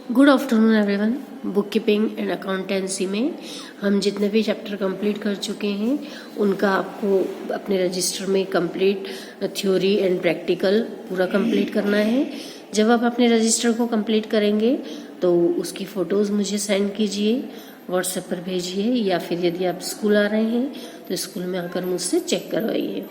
Good afternoon everyone. Book keeping and accountancy में हम जितने भी चैप्टर कंप्लीट कर चुके हैं उनका आपको अपने रजिस्टर में कंप्लीट थ्योरी एंड प्रैक्टिकल पूरा कंप्लीट करना है। जब आप अपने रजिस्टर को कंप्लीट करेंगे तो उसकी फ़ोटोज़ मुझे सेंड कीजिए, व्हाट्सएप पर भेजिए, या फिर यदि आप स्कूल आ रहे हैं तो स्कूल में आकर मुझसे चेक करवाइए।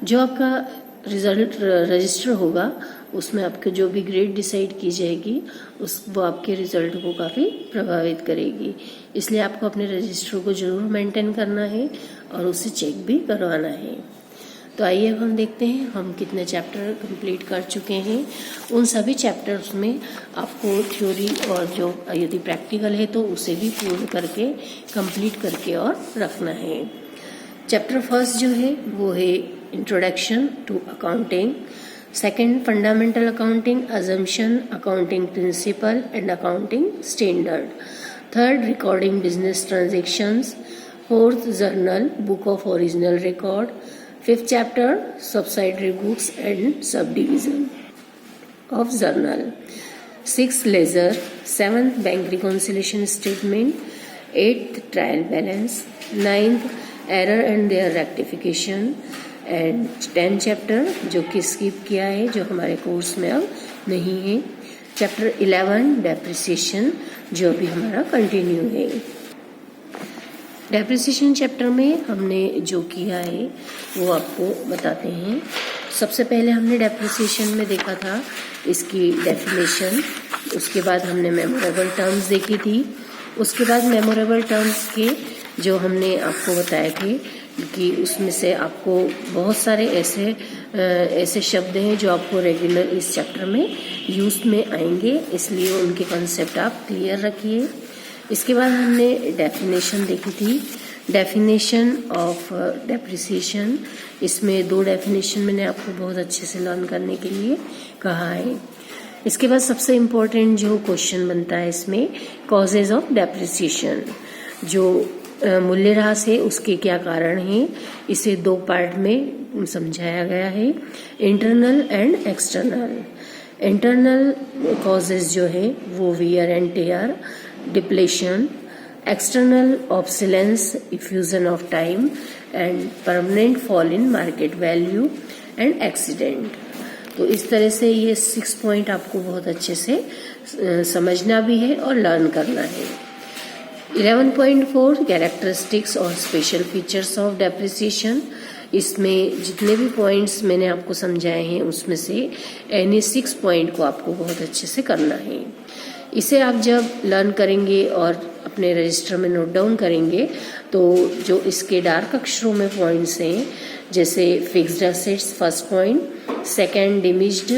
जो आपका रिज़ल्ट रजिस्टर होगा उसमें आपके जो भी ग्रेड डिसाइड की जाएगी वो आपके रिज़ल्ट को काफ़ी प्रभावित करेगी। इसलिए आपको अपने रजिस्टर को ज़रूर मेंटेन करना है और उसे चेक भी करवाना है। तो आइए अब हम देखते हैं हम कितने चैप्टर कंप्लीट कर चुके हैं। उन सभी चैप्टर्स में आपको थ्योरी और जो यदि प्रैक्टिकल है तो उसे भी पूर्ण करके कंप्लीट करके और रखना है। चैप्टर फर्स्ट जो है वो है introduction to accounting, second fundamental accounting, assumption, accounting principle and accounting standard, third recording business transactions, fourth journal book of original record, fifth chapter subsidiary books and subdivision of journal, six ledger, seventh bank reconciliation statement, eighth trial balance, ninth error and their rectification and 10 chapter जो कि skip किया है, जो हमारे course में अब नहीं है। चैप्टर 11 डेप्रिसिएशन जो अभी हमारा कंटिन्यू है। डेप्रिसिएशन चैप्टर में हमने जो किया है वो आपको बताते हैं। सबसे पहले हमने डेप्रिसिएशन में देखा था इसकी डेफिनेशन, उसके बाद हमने मेमोरेबल टर्म्स देखी थी, उसके बाद मेमोरेबल टर्म्स के जो हमने आपको बताए थे कि उसमें से आपको बहुत सारे ऐसे शब्द हैं जो आपको रेगुलर इस चैप्टर में यूज में आएंगे, इसलिए उनके कॉन्सेप्ट आप क्लियर रखिए। इसके बाद हमने डेफिनेशन देखी थी, डेफिनेशन ऑफ डेप्रिसिएशन। इसमें 2 डेफिनेशन मैंने आपको बहुत अच्छे से लर्न करने के लिए कहा है। इसके बाद सबसे इम्पोर्टेंट जो क्वेश्चन बनता है इसमें, कॉजेज ऑफ डेप्रिसिएशन, जो मूल्यह्रास है उसके क्या कारण हैं, इसे 2 पार्ट में समझाया गया है, internal and external. Internal causes जो है वो wear and tear, depletion, external obsolescence, effusion of time and permanent fall in market value and accident. तो इस तरह से ये 6 पॉइंट आपको बहुत अच्छे से समझना भी है और लर्न करना है। 11.4 कैरेक्टरिस्टिक्स और स्पेशल फीचर्स ऑफ डेप्रिसिएशन। इसमें जितने भी पॉइंट्स मैंने आपको समझाए हैं उसमें से एनी 6 पॉइंट को आपको बहुत अच्छे से करना है। इसे आप जब लर्न करेंगे और अपने रजिस्टर में नोट डाउन करेंगे तो जो इसके डार्क अक्षरों में पॉइंट्स हैं, जैसे fixed assets first point, second demised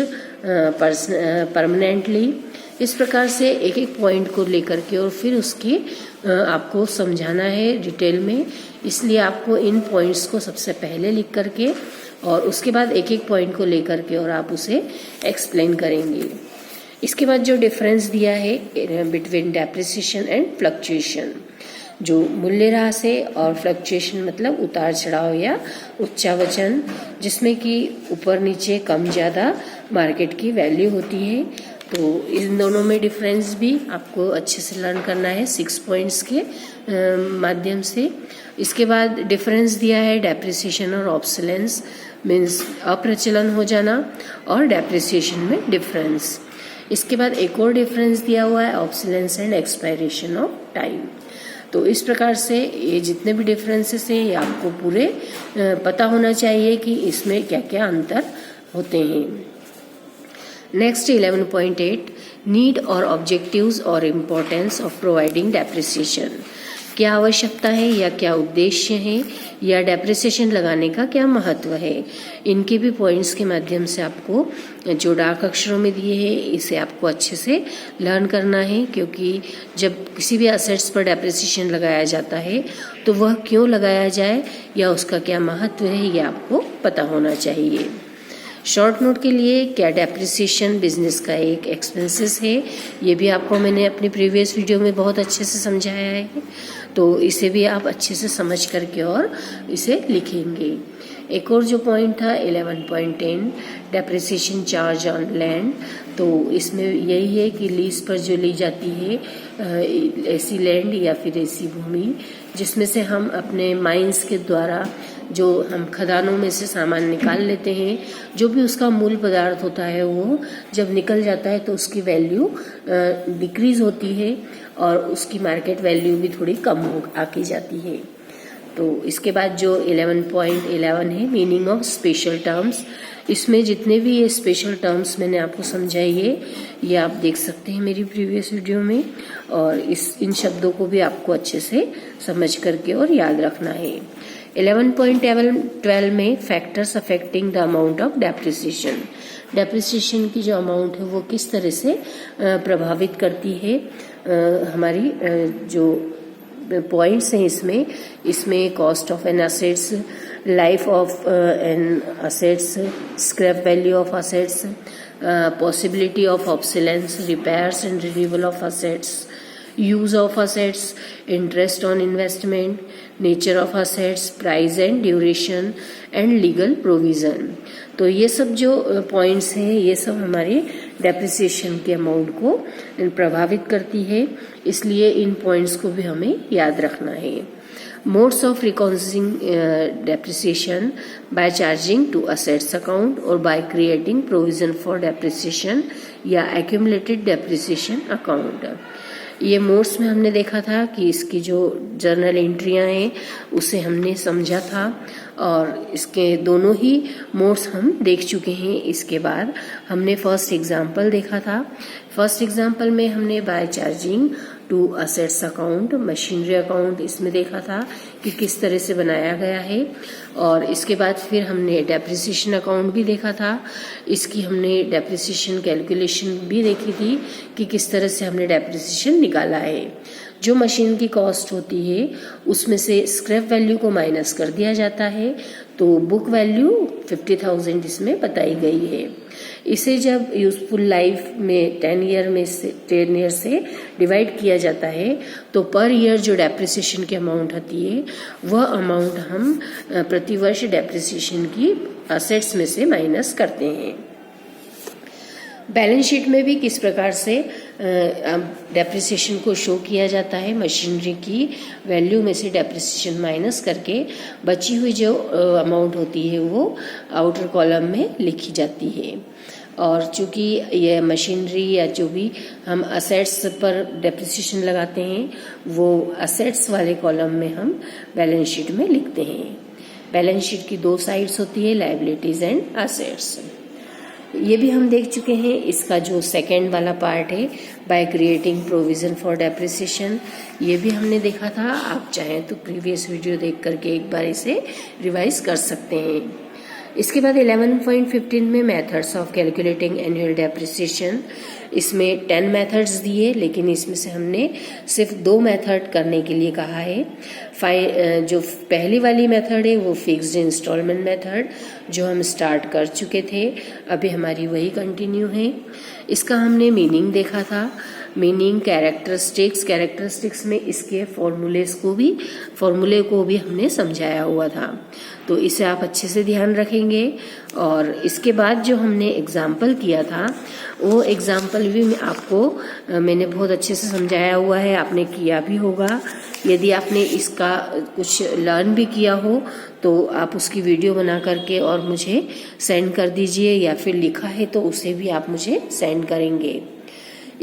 permanently, इस प्रकार से एक एक पॉइंट को लेकर के और फिर उसकी आपको समझाना है डिटेल में। इसलिए आपको इन पॉइंट्स को सबसे पहले लिख करके और उसके बाद एक एक पॉइंट को लेकर के और आप उसे एक्सप्लेन करेंगे। इसके बाद जो डिफरेंस दिया है बिटवीन डेप्रिसिएशन एंड फ्लक्चुएशन, जो मूल्यह्रास है और फ्लक्चुएशन मतलब उतार चढ़ाव या उच्चावचन, जिसमें कि ऊपर नीचे कम ज़्यादा मार्केट की वैल्यू होती है। तो इन दोनों में डिफरेंस भी आपको अच्छे से लर्न करना है 6 पॉइंट्स के माध्यम से। इसके बाद डिफरेंस दिया है डेप्रिसिएशन और ऑब्सोलेंस, मीन्स अप्रचलन हो जाना, और डेप्रिसिएशन में डिफरेंस। इसके बाद एक और डिफरेंस दिया हुआ है obsolescence and expiration of time. तो इस प्रकार से ये जितने भी डिफरेंसेस हैं ये आपको पूरे पता होना चाहिए कि इसमें क्या क्या अंतर होते हैं। नेक्स्ट 11.8 नीड और ऑब्जेक्टिव्स और इम्पोर्टेंस ऑफ प्रोवाइडिंग डेप्रिसिएशन। क्या आवश्यकता है या क्या उद्देश्य है या डेप्रिसिएशन लगाने का क्या महत्व है, इनके भी पॉइंट्स के माध्यम से आपको जो डार्क अक्षरों में दिए हैं इसे आपको अच्छे से लर्न करना है, क्योंकि जब किसी भी असेट्स पर डेप्रिसिएशन लगाया जाता है तो वह क्यों लगाया जाए या उसका क्या महत्व है ये आपको पता होना चाहिए। शॉर्ट नोट के लिए, क्या डेप्रिसिएशन बिजनेस का एक एक्सपेंसेस है, ये भी आपको मैंने अपनी प्रीवियस वीडियो में बहुत अच्छे से समझाया है, तो इसे भी आप अच्छे से समझ करके और इसे लिखेंगे। एक और जो पॉइंट था 11.10 डेप्रिसिएशन चार्ज ऑन लैंड, तो इसमें यही है कि लीज पर जो ली जाती है ऐसी लैंड या फिर ऐसी भूमि जिसमें से हम अपने माइंस के द्वारा जो हम खदानों में से सामान निकाल लेते हैं, जो भी उसका मूल पदार्थ होता है वो जब निकल जाता है तो उसकी वैल्यू डिक्रीज होती है और उसकी मार्केट वैल्यू भी थोड़ी कम हो आकी जाती है। तो इसके बाद जो 11.11 है मीनिंग ऑफ स्पेशल टर्म्स, इसमें जितने भी ये स्पेशल टर्म्स मैंने आपको समझाई है ये आप देख सकते हैं मेरी प्रीवियस वीडियो में, और इन शब्दों को भी आपको अच्छे से समझ करके और याद रखना है। 11.12 में factors affecting the amount of depreciation, depreciation की जो अमाउंट है वो किस तरह से प्रभावित करती है हमारी जो पॉइंट्स हैं इसमें cost of an assets, life of an assets, scrap value of assets, possibility of obsolescence, repairs and renewal of assets, use of assets, interest on investment, nature of assets, price and duration and legal provision. तो ये सब जो points हैं ये सब हमारे depreciation के amount को प्रभावित करती है, इसलिए इन पॉइंट्स को भी हमें याद रखना है। Modes of reconciling depreciation by charging to assets account और by creating provision for depreciation या एक्यूमुलेटेड डेप्रिसिएशन अकाउंट। ये मोड्स में हमने देखा था कि इसकी जो जर्नल एंट्रियां हैं उसे हमने समझा था और इसके दोनों ही मोड्स हम देख चुके हैं। इसके बाद हमने फर्स्ट एग्जाम्पल देखा था। फर्स्ट एग्जाम्पल में हमने by charging to assets account, machinery account इसमें देखा था कि किस तरह से बनाया गया है, और इसके बाद फिर हमने डेप्रिसिएशन अकाउंट भी देखा था। इसकी हमने डेप्रिसिएशन कैलकुलेशन भी देखी थी कि किस तरह से हमने डेप्रिसिएशन निकाला है। जो मशीन की कॉस्ट होती है उसमें से स्क्रैप वैल्यू को माइनस कर दिया जाता है, तो बुक वैल्यू 50,000 इसमें बताई गई है। इसे जब यूजफुल लाइफ में 10 ईयर से डिवाइड किया जाता है तो पर ईयर जो डेप्रिसिएशन की अमाउंट आती है वह अमाउंट हम प्रतिवर्ष डेप्रिसिएशन की असेट्स में से माइनस करते हैं। बैलेंस शीट में भी किस प्रकार से डेप्रिसिएशन को शो किया जाता है, मशीनरी की वैल्यू में से डेप्रिसिएशन माइनस करके बची हुई जो अमाउंट होती है वो आउटर कॉलम में लिखी जाती है। और चूंकि ये मशीनरी या जो भी हम असेट्स पर डेप्रिसिएशन लगाते हैं वो असेट्स वाले कॉलम में हम बैलेंस शीट में लिखते हैं। बैलेंस शीट की दो साइड्स होती है, लायबिलिटीज एंड असेट्स। ये भी हम देख चुके हैं। इसका जो सेकेंड वाला पार्ट है bye creating provision for depreciation, ये भी हमने देखा था। आप चाहें तो प्रीवियस वीडियो देख करके एक बार इसे रिवाइज कर सकते हैं। इसके बाद 11.15 में methods of calculating annual depreciation, इसमें 10 मेथड्स दिए लेकिन इसमें से हमने सिर्फ 2 मेथड करने के लिए कहा है। जो पहली वाली मेथड है वो फिक्स्ड इंस्टॉलमेंट मेथड जो हम स्टार्ट कर चुके थे, अभी हमारी वही कंटिन्यू है। इसका हमने मीनिंग देखा था, मीनिंग कैरेक्टरिस्टिक्स में इसके फॉर्मूले को भी हमने समझाया हुआ था, तो इसे आप अच्छे से ध्यान रखेंगे। और इसके बाद जो हमने एग्जाम्पल किया था वो एग्जाम्पल भी मैंने बहुत अच्छे से समझाया हुआ है, आपने किया भी होगा। यदि आपने इसका कुछ लर्न भी किया हो तो आप उसकी वीडियो बना करके और मुझे सेंड कर दीजिए, या फिर लिखा है तो उसे भी आप मुझे सेंड करेंगे।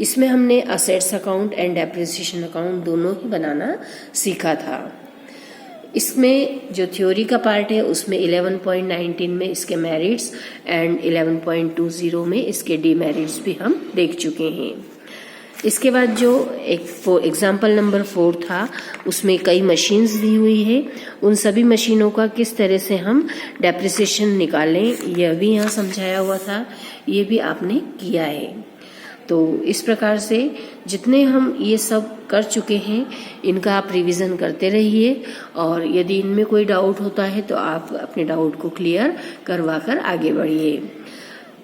इसमें हमने assets account and depreciation account दोनों ही बनाना सीखा था। इसमें जो थ्योरी का पार्ट है उसमें 11.19 में इसके मेरिट्स एंड 11.20 में इसके डीमेरिट्स भी हम देख चुके हैं। इसके बाद जो एग्जाम्पल नंबर 4 था उसमें कई मशीन्स दी हुई है, उन सभी मशीनों का किस तरह से हम डेप्रिसिएशन निकालें यह भी यहाँ समझाया हुआ था, ये भी आपने किया है। तो इस प्रकार से जितने हम ये सब कर चुके हैं इनका आप रिवीजन करते रहिए, और यदि इनमें कोई डाउट होता है तो आप अपने डाउट को क्लियर करवा कर आगे बढ़िए।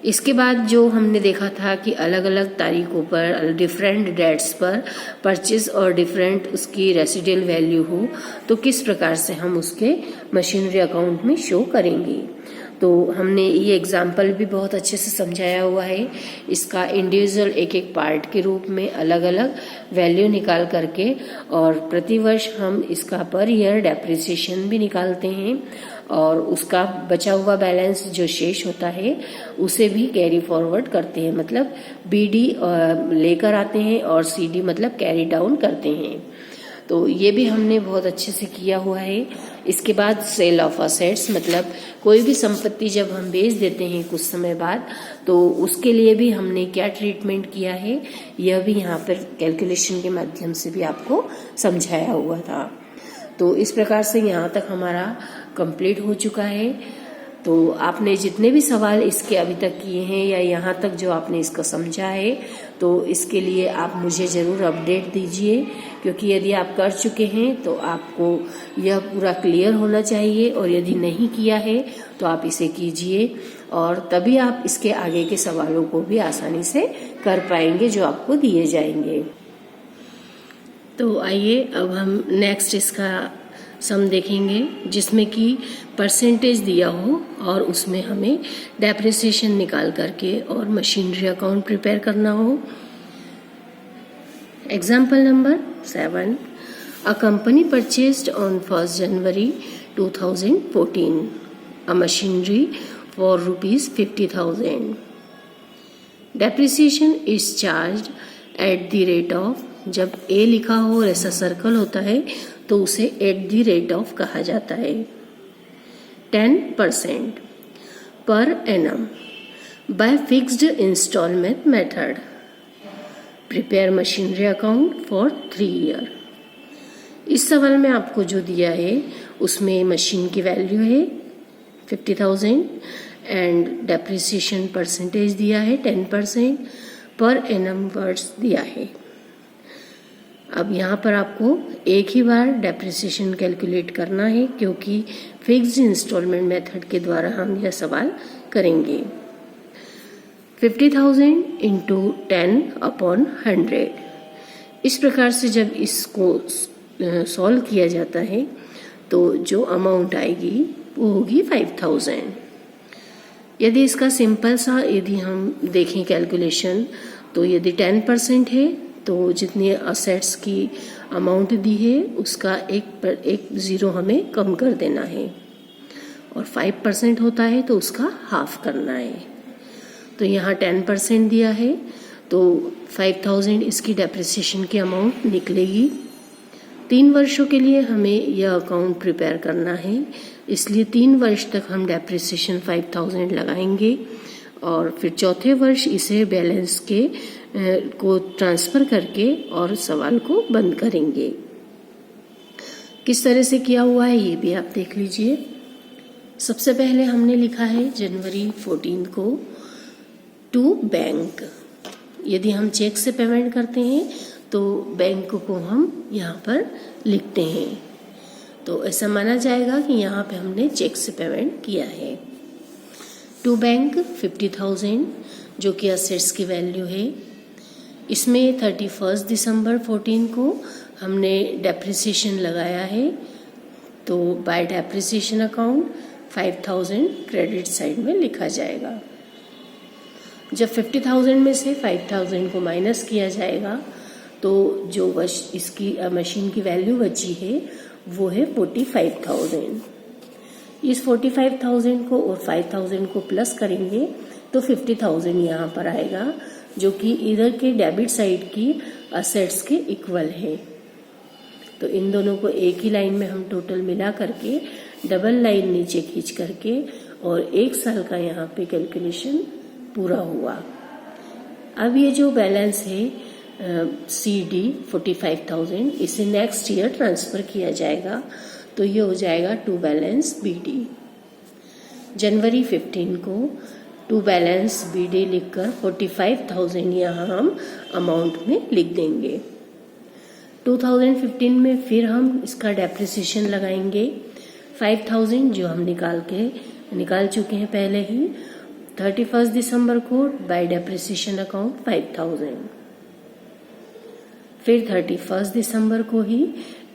इसके बाद जो हमने देखा था कि अलग अलग तारीखों पर डिफरेंट डेट्स पर परचेज और डिफरेंट उसकी रेसिडुअल वैल्यू हो तो किस प्रकार से हम उसके मशीनरी अकाउंट में शो करेंगे। तो हमने ये एग्जाम्पल भी बहुत अच्छे से समझाया हुआ है। इसका इंडिविजुअल एक एक पार्ट के रूप में अलग अलग वैल्यू निकाल करके और प्रतिवर्ष हम इसका पर ईयर डेप्रिसिएशन भी निकालते हैं और उसका बचा हुआ बैलेंस जो शेष होता है उसे भी कैरी फॉरवर्ड करते हैं, मतलब बीडी लेकर आते हैं और सीडी मतलब कैरी डाउन करते हैं। तो ये भी हमने बहुत अच्छे से किया हुआ है। इसके बाद सेल ऑफ असेट्स, मतलब कोई भी संपत्ति जब हम बेच देते हैं कुछ समय बाद तो उसके लिए भी हमने क्या ट्रीटमेंट किया है यह भी यहाँ पर कैलकुलेशन के माध्यम से भी आपको समझाया हुआ था। तो इस प्रकार से यहाँ तक हमारा कंप्लीट हो चुका है। तो आपने जितने भी सवाल इसके अभी तक किए हैं या यहाँ तक जो आपने इसको समझा है तो इसके लिए आप मुझे ज़रूर अपडेट दीजिए, क्योंकि यदि आप कर चुके हैं तो आपको यह पूरा क्लियर होना चाहिए और यदि नहीं किया है तो आप इसे कीजिए और तभी आप इसके आगे के सवालों को भी आसानी से कर पाएंगे जो आपको दिए जाएंगे। तो आइए अब हम नेक्स्ट इसका सम देखेंगे जिसमें कि परसेंटेज दिया हो और उसमें हमें डेप्रिसिएशन निकाल करके और मशीनरी अकाउंट प्रिपेयर करना हो। Example number 7, a company purchased on 1 January 2014 a machinery for ₹50,000। Depreciation is charged at the rate of, जब ए लिखा हो और ऐसा सर्कल होता है तो उसे एट द रेट ऑफ कहा जाता है, 10% per annum by fixed installment method. Prepare machinery account for 3 years। इस सवाल में आपको जो दिया है उसमें मशीन की वैल्यू है 50,000 एंड डेप्रिसिएशन परसेंटेज दिया है 10%, पर एनम वर्ड्स दिया है। अब यहाँ पर आपको एक ही बार डेप्रिसिएशन कैलकुलेट करना है क्योंकि फिक्स्ड इंस्टॉलमेंट मेथड के द्वारा हम यह सवाल करेंगे। 50,000 इंटू 10/100। इस प्रकार से जब इसको सॉल्व किया जाता है तो जो अमाउंट आएगी वो होगी 5,000। यदि इसका सिंपल सा यदि हम देखें कैलकुलेशन तो यदि 10% है तो जितनी असेट्स की अमाउंट दी है उसका एक जीरो हमें कम कर देना है और 5% होता है तो उसका हाफ करना है। तो यहाँ 10% दिया है तो 5,000 इसकी डेप्रिसिएशन की अमाउंट निकलेगी। 3 वर्षों के लिए हमें यह अकाउंट प्रिपेयर करना है, इसलिए 3 वर्ष तक हम डेप्रिसिएशन 5,000 लगाएंगे और फिर चौथे वर्ष इसे बैलेंस के को ट्रांसफर करके और सवाल को बंद करेंगे। किस तरह से किया हुआ है ये भी आप देख लीजिए। सबसे पहले हमने लिखा है जनवरी 14 को टू बैंक। यदि हम चेक से पेमेंट करते हैं तो बैंक को हम यहाँ पर लिखते हैं, तो ऐसा माना जाएगा कि यहाँ पे हमने चेक से पेमेंट किया है। टू बैंक 50,000 जो कि असेट्स की वैल्यू है। इसमें 31 दिसंबर 14 को हमने डेप्रिसिएशन लगाया है, तो bye depreciation account 5,000 credit side में लिखा जाएगा। जब 50,000 में से 5,000 को माइनस किया जाएगा तो जो इसकी मशीन की वैल्यू बची है वो है 45,000। इस 45,000 को और 5,000 को प्लस करेंगे तो 50,000 यहाँ पर आएगा, जो कि इधर के डेबिट साइड की असेट्स के इक्वल है। तो इन दोनों को एक ही लाइन में हम टोटल मिला करके डबल लाइन नीचे खींच करके और 1 साल का यहाँ पे कैलकुलेशन पूरा हुआ। अब ये जो बैलेंस है CD 45,000 इसे नेक्स्ट ईयर ट्रांसफर किया जाएगा, तो ये हो जाएगा टू बैलेंस BD। जनवरी 15 को टू बैलेंस BD लिखकर 45,000 यहाँ हम अमाउंट में लिख देंगे। 2015 में फिर हम इसका डेप्रिसिएशन लगाएंगे 5,000 जो हम निकाल चुके हैं पहले ही। 31 दिसंबर को बाय डेप्रिसिएशन अकाउंट 5,000। फिर 31 दिसंबर को ही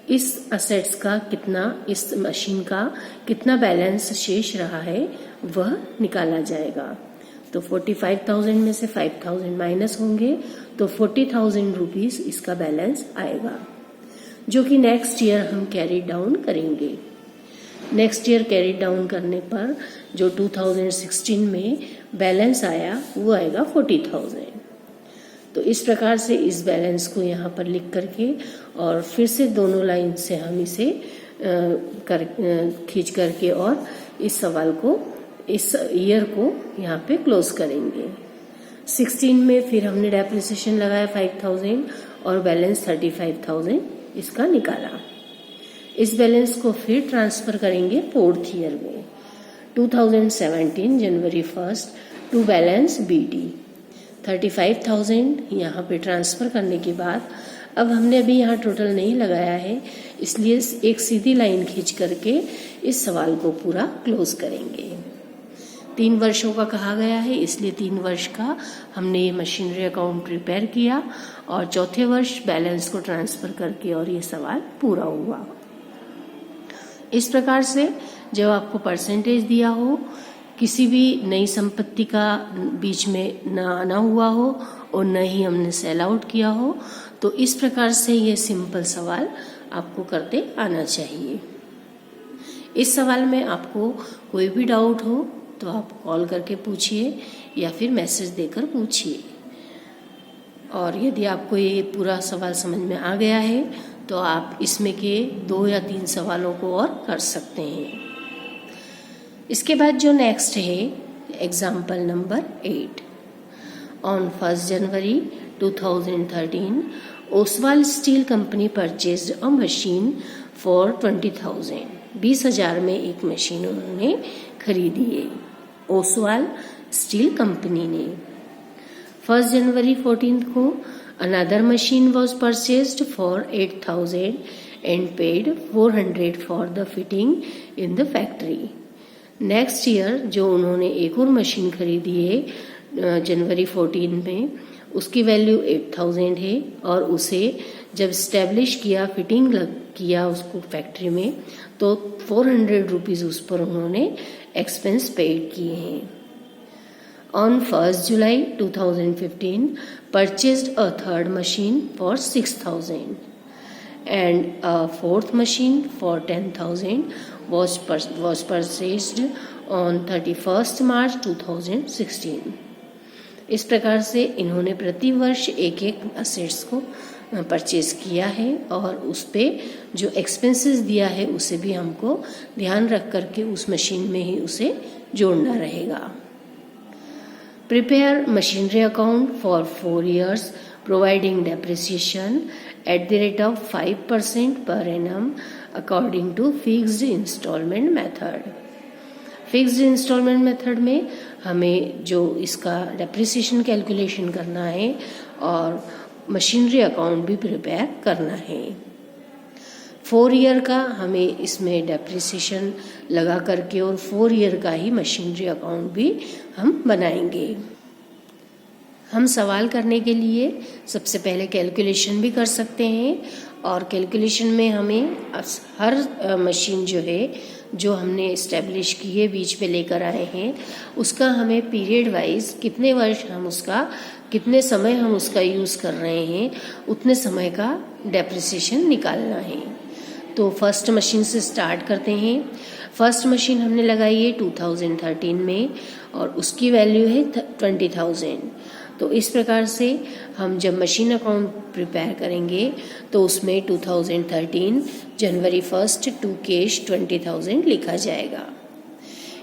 इस असेट्स का कितना, इस मशीन का कितना बैलेंस शेष रहा है वह निकाला जाएगा। तो 45,000 में से 5,000 माइनस होंगे तो 40,000 रुपीज इसका बैलेंस आएगा, जो कि नेक्स्ट ईयर हम कैरी डाउन करेंगे। नेक्स्ट ईयर कैरी डाउन करने पर जो 2016 में बैलेंस आया वो आएगा 40,000। तो इस प्रकार से इस बैलेंस को यहाँ पर लिख करके और फिर से दोनों लाइन से हम इसे खींच करके और इस सवाल को, इस ईयर को यहाँ पे क्लोज करेंगे। 16 में फिर हमने डेप्रिसिएशन लगाया 5,000 और बैलेंस 35,000 इसका निकाला। इस बैलेंस को फिर ट्रांसफर करेंगे फोर्थ ईयर में 2017 जनवरी 1 टू बैलेंस BD 35,000 यहाँ पे ट्रांसफर करने के बाद अब हमने अभी यहाँ टोटल नहीं लगाया है, इसलिए एक सीधी लाइन खींच करके इस सवाल को पूरा क्लोज करेंगे। 3 वर्षों का कहा गया है, इसलिए 3 वर्ष का हमने ये मशीनरी अकाउंट प्रिपेयर किया और चौथे वर्ष बैलेंस को ट्रांसफर करके और ये सवाल पूरा हुआ। इस प्रकार से जब आपको परसेंटेज दिया हो, किसी भी नई संपत्ति का बीच में न आना हुआ हो और न ही हमने सेल आउट किया हो, तो इस प्रकार से ये सिंपल सवाल आपको करते आना चाहिए। इस सवाल में आपको कोई भी डाउट हो तो आप कॉल करके पूछिए या फिर मैसेज देकर पूछिए। और यदि आपको ये पूरा सवाल समझ में आ गया है तो आप इसमें के 2 या 3 सवालों को और कर सकते हैं। इसके बाद जो नेक्स्ट है example number 8। On 1 January 2013 Oswal steel company purchased a machine for 20,000। 20,000 में एक मशीन उन्होंने खरीदी है, ओसवाल स्टील कंपनी ने। 1 जनवरी 14 को another machine was purchased for 8,000 and paid 400 for the fitting in the factory. Next year जो उन्होंने एक और मशीन खरीदी है जनवरी 14 में, उसकी वैल्यू 8,000 है और उसे जब स्टैब्लिश किया, फिटिंग किया उसको फैक्ट्री में, तो 400 रुपीज उस पर उन्होंने एक्सपेंस पेड किए हैं। On 1 July 2015 purchased a third machine for 6,000 and a fourth machine for 10,000 was purchased on 31st March 2016। इस प्रकार से इन्होंने प्रति वर्ष एक असेट्स को परचेज किया है और उस पे जो एक्सपेंसेस दिया है उसे भी हमको ध्यान रख करके उस मशीन में ही उसे जोड़ना रहेगा। Prepare machinery account for 4 years providing depreciation at the rate of 5% per annum according to fixed installment method। Fixed installment method में हमें जो इसका डेप्रिसिएशन कैलकुलेशन करना है और मशीनरी अकाउंट भी प्रिपेयर करना है। 4 ईयर का हमें इसमें डेप्रिसिएशन लगा करके और 4 ईयर का ही मशीनरी अकाउंट भी हम बनाएंगे। हम सवाल करने के लिए सबसे पहले कैलकुलेशन भी कर सकते हैं और कैलकुलेशन में हमें हर मशीन जो है जो हमने इस्टेब्लिश की है, बीच पे लेकर आए हैं, उसका हमें पीरियड वाइज कितने वर्ष हम उसका, कितने समय हम उसका यूज़ कर रहे हैं, उतने समय का डेप्रिसिएशन निकालना है। तो फर्स्ट मशीन से स्टार्ट करते हैं। फर्स्ट मशीन हमने लगाई है 2013 में और उसकी वैल्यू है 20,000। तो इस प्रकार से हम जब मशीन अकाउंट प्रिपेयर करेंगे तो उसमें 2013 जनवरी 1 टू कैश 20,000 लिखा जाएगा।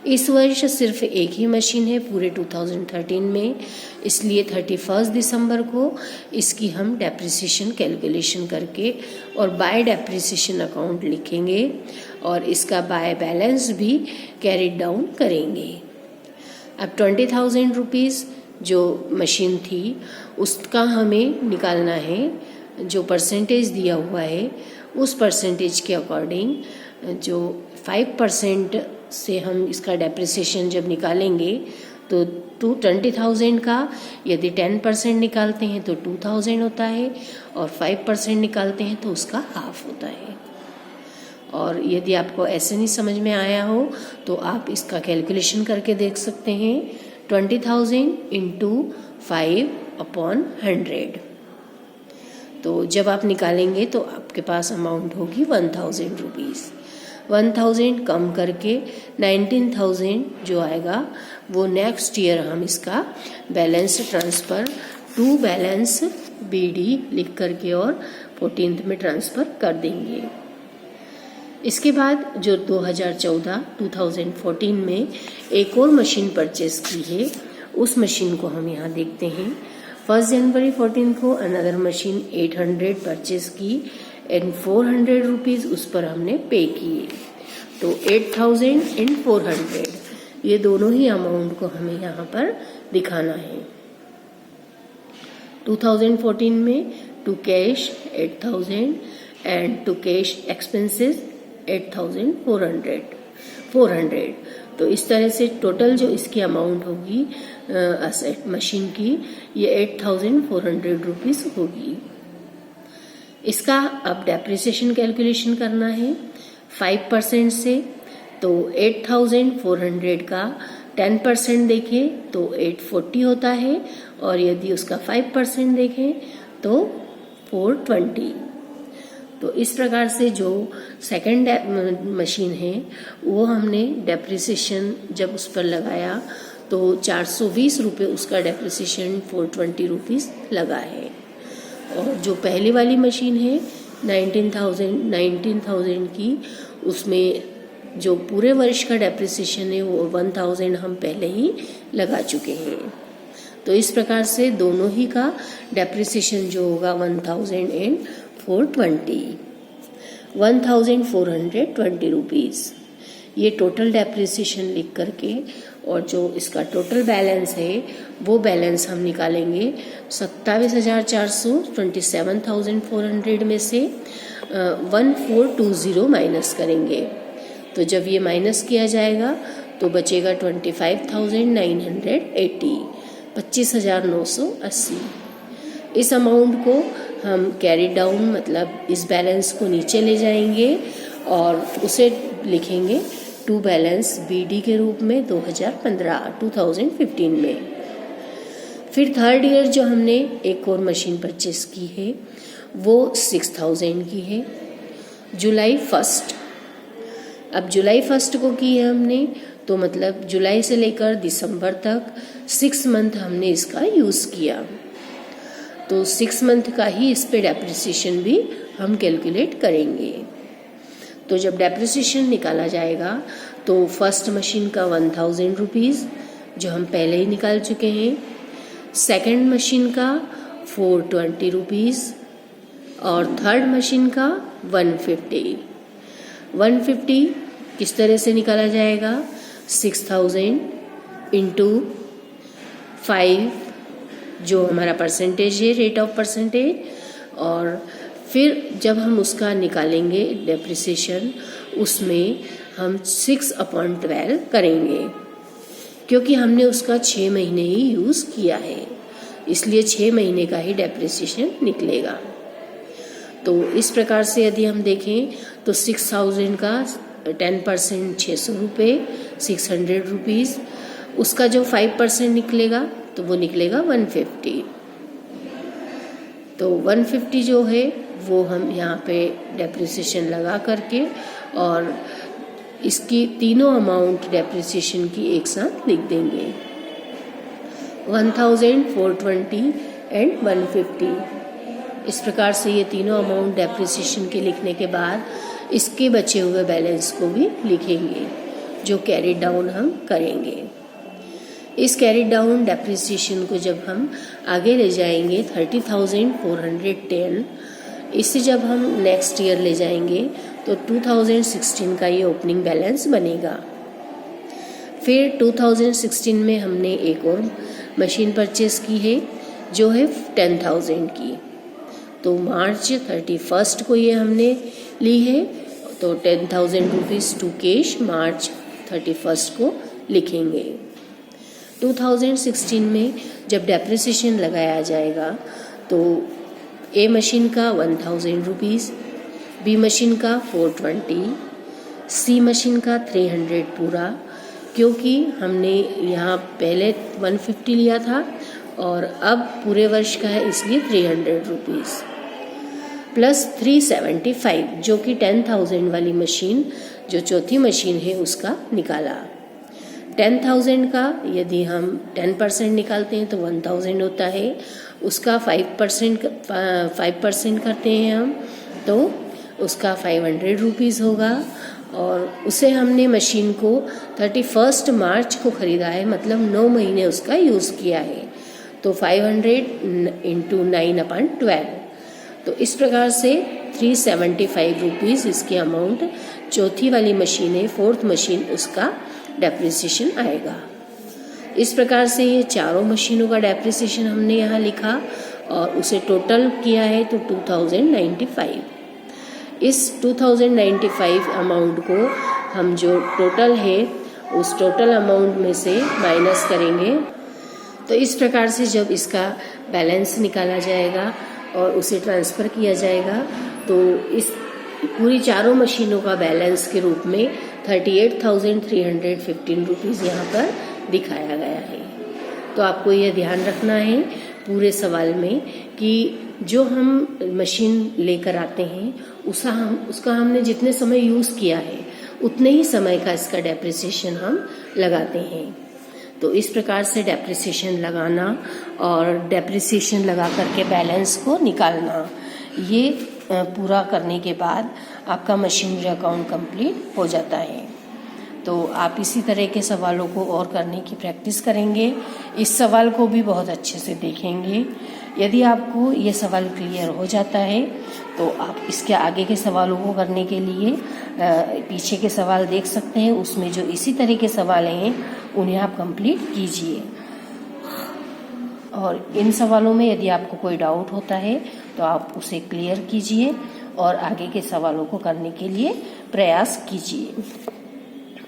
इस वर्ष सिर्फ एक ही मशीन है पूरे 2013 में, इसलिए 31 दिसंबर को इसकी हम डेप्रिसिएशन कैलकुलेशन करके और बाय डेप्रिसिएशन अकाउंट लिखेंगे और इसका बाय बैलेंस भी कैरी डाउन करेंगे। अब 20,000 रुपीज़ जो मशीन थी उसका हमें निकालना है, जो परसेंटेज दिया हुआ है उस परसेंटेज के अकॉर्डिंग जो 5% से हम इसका डेप्रिसिएशन जब निकालेंगे तो 20,000 का यदि 10% निकालते हैं तो 2,000 होता है और 5% निकालते हैं तो उसका हाफ होता है। और यदि आपको ऐसे नहीं समझ में आया हो तो आप इसका कैलकुलेशन करके देख सकते हैं। 20,000 इंटू 5/100। तो जब आप निकालेंगे तो आपके पास अमाउंट होगी 1,000 रुपीज़। 1,000 कम करके 19,000 जो आएगा वो नेक्स्ट ईयर हम इसका balance transfer to balance BD लिख करके और 14th में ट्रांसफ़र कर देंगे। इसके बाद जो 2014 में एक और मशीन परचेज की है, उस मशीन को हम यहाँ देखते हैं। 1 जनवरी 14 को अनदर मशीन 800 परचेज की एंड 400 रुपीज़ उस पर हमने पे किए। तो 8,000 एंड 400 ये दोनों ही अमाउंट को हमें यहाँ पर दिखाना है। 2014 में to cash 8,000 and to cash expenses 8,400। तो इस तरह से टोटल जो इसकी अमाउंट होगी असेट मशीन की ये 8,400 रुपीज़ होगी। इसका अब डेप्रिसिएशन कैलकुलेशन करना है 5% से। तो 8,400 का 10% देखें तो 840 होता है और यदि उसका 5% देखें तो 420। तो इस प्रकार से जो सेकंड मशीन है वो हमने डेप्रिसिएशन जब उस पर लगाया तो 420 रुपये उसका डेप्रिसिएशन 420 लगा है। और जो पहली वाली मशीन है 19,000 की, उसमें जो पूरे वर्ष का डेप्रिसिएशन है वो 1,000 हम पहले ही लगा चुके हैं। तो इस प्रकार से दोनों ही का डेप्रिसिएशन जो होगा 1,420 रुपीज़। ये टोटल डेप्रिसिएशन लिख करके और जो इसका टोटल बैलेंस है वो बैलेंस हम निकालेंगे 27,400 27,400 में से 1,420 माइनस करेंगे। तो जब ये माइनस किया जाएगा तो बचेगा 25,980 25,980। इस अमाउंट को हम कैरी डाउन मतलब इस बैलेंस को नीचे ले जाएंगे और उसे लिखेंगे टू बैलेंस BD के रूप में 2015 में। फिर थर्ड ईयर जो हमने एक और मशीन परचेस की है वो 6,000 की है जुलाई 1। अब जुलाई 1 को की है हमने, तो मतलब जुलाई से लेकर दिसंबर तक 6 मंथ हमने इसका यूज़ किया। तो 6 मंथ का ही इस पे डेप्रिसिएशन भी हम कैलकुलेट करेंगे। तो जब डेप्रिसिएशन निकाला जाएगा तो फर्स्ट मशीन का 1,000 रुपीज़ जो हम पहले ही निकाल चुके हैं, सेकंड मशीन का 420 रुपीज़ और थर्ड मशीन का 150 किस तरह से निकाला जाएगा 6,000 इंटू 5 जो हमारा परसेंटेज है रेट ऑफ परसेंटेज, और फिर जब हम उसका निकालेंगे डेप्रिसिएशन उसमें हम 6/12 करेंगे क्योंकि हमने उसका 6 महीने ही यूज़ किया है, इसलिए 6 महीने का ही डेप्रिसिएशन निकलेगा। तो इस प्रकार से यदि हम देखें तो 6,000 का 10% 600 रुपये 600 रुपीज़, उसका जो 5% निकलेगा तो वो निकलेगा 150। तो 150 जो है वो हम यहाँ पे डेप्रिसिएशन लगा करके और इसकी तीनों अमाउंट डेप्रिसिएशन की एक साथ लिख देंगे 1,420 एंड 150। इस प्रकार से ये तीनों अमाउंट डेप्रिसिएशन के लिखने के बाद इसके बचे हुए बैलेंस को भी लिखेंगे जो कैरी डाउन हम करेंगे। इस कैरी डाउन डेप्रिसिएशन को जब हम आगे ले जाएंगे 30,410, इसे जब हम नेक्स्ट ईयर ले जाएंगे तो 2016 का ये ओपनिंग बैलेंस बनेगा। फिर 2016 में हमने एक और मशीन परचेस की है जो है 10,000 की, तो मार्च 31 को ये हमने ली है, तो 10,000 रुपीज़ टू कैश मार्च 31 को लिखेंगे। 2016 में जब डेप्रिसिएशन लगाया जाएगा तो ए मशीन का 1,000 रुपीज़, बी मशीन का 420, सी मशीन का 300 पूरा, क्योंकि हमने यहाँ पहले 150 लिया था और अब पूरे वर्ष का है इसलिए 300 रुपीज़, प्लस 375 जो कि 10,000 वाली मशीन जो चौथी मशीन है उसका निकाला। 10,000 का यदि हम 10% निकालते हैं तो 1,000 होता है, उसका 5% करते हैं हम तो उसका 500 रुपीज़ होगा। और उसे हमने मशीन को 31 मार्च को ख़रीदा है, मतलब 9 महीने उसका यूज़ किया है, तो 500 × 9/12, तो इस प्रकार से 375 रुपीज़ इसकी अमाउंट चौथी वाली मशीन है, फोर्थ मशीन, उसका डेप्रिसिएशन आएगा। इस प्रकार से ये चारों मशीनों का डेप्रिसिएशन हमने यहाँ लिखा और उसे टोटल किया है तो 2095। इस 2095 अमाउंट को हम जो टोटल है उस टोटल अमाउंट में से माइनस करेंगे। तो इस प्रकार से जब इसका बैलेंस निकाला जाएगा और उसे ट्रांसफ़र किया जाएगा तो इस पूरी चारों मशीनों का बैलेंस के रूप में 38,315 रुपीज़ यहाँ पर दिखाया गया है। तो आपको यह ध्यान रखना है पूरे सवाल में कि जो हम मशीन लेकर आते हैं उसका हमने जितने समय यूज़ किया है उतने ही समय का इसका डेप्रिसिएशन हम लगाते हैं। तो इस प्रकार से डेप्रिसिएशन लगाना और डेप्रिसिएशन लगा करके बैलेंस को निकालना, ये पूरा करने के बाद आपका मशीनरी अकाउंट कंप्लीट हो जाता है। तो आप इसी तरह के सवालों को और करने की प्रैक्टिस करेंगे, इस सवाल को भी बहुत अच्छे से देखेंगे। यदि आपको ये सवाल क्लियर हो जाता है तो आप इसके आगे के सवालों को करने के लिए पीछे के सवाल देख सकते हैं, उसमें जो इसी तरह के सवाल हैं उन्हें आप कंप्लीट कीजिए। और इन सवालों में यदि आपको कोई डाउट होता है तो आप उसे क्लियर कीजिए और आगे के सवालों को करने के लिए प्रयास कीजिए।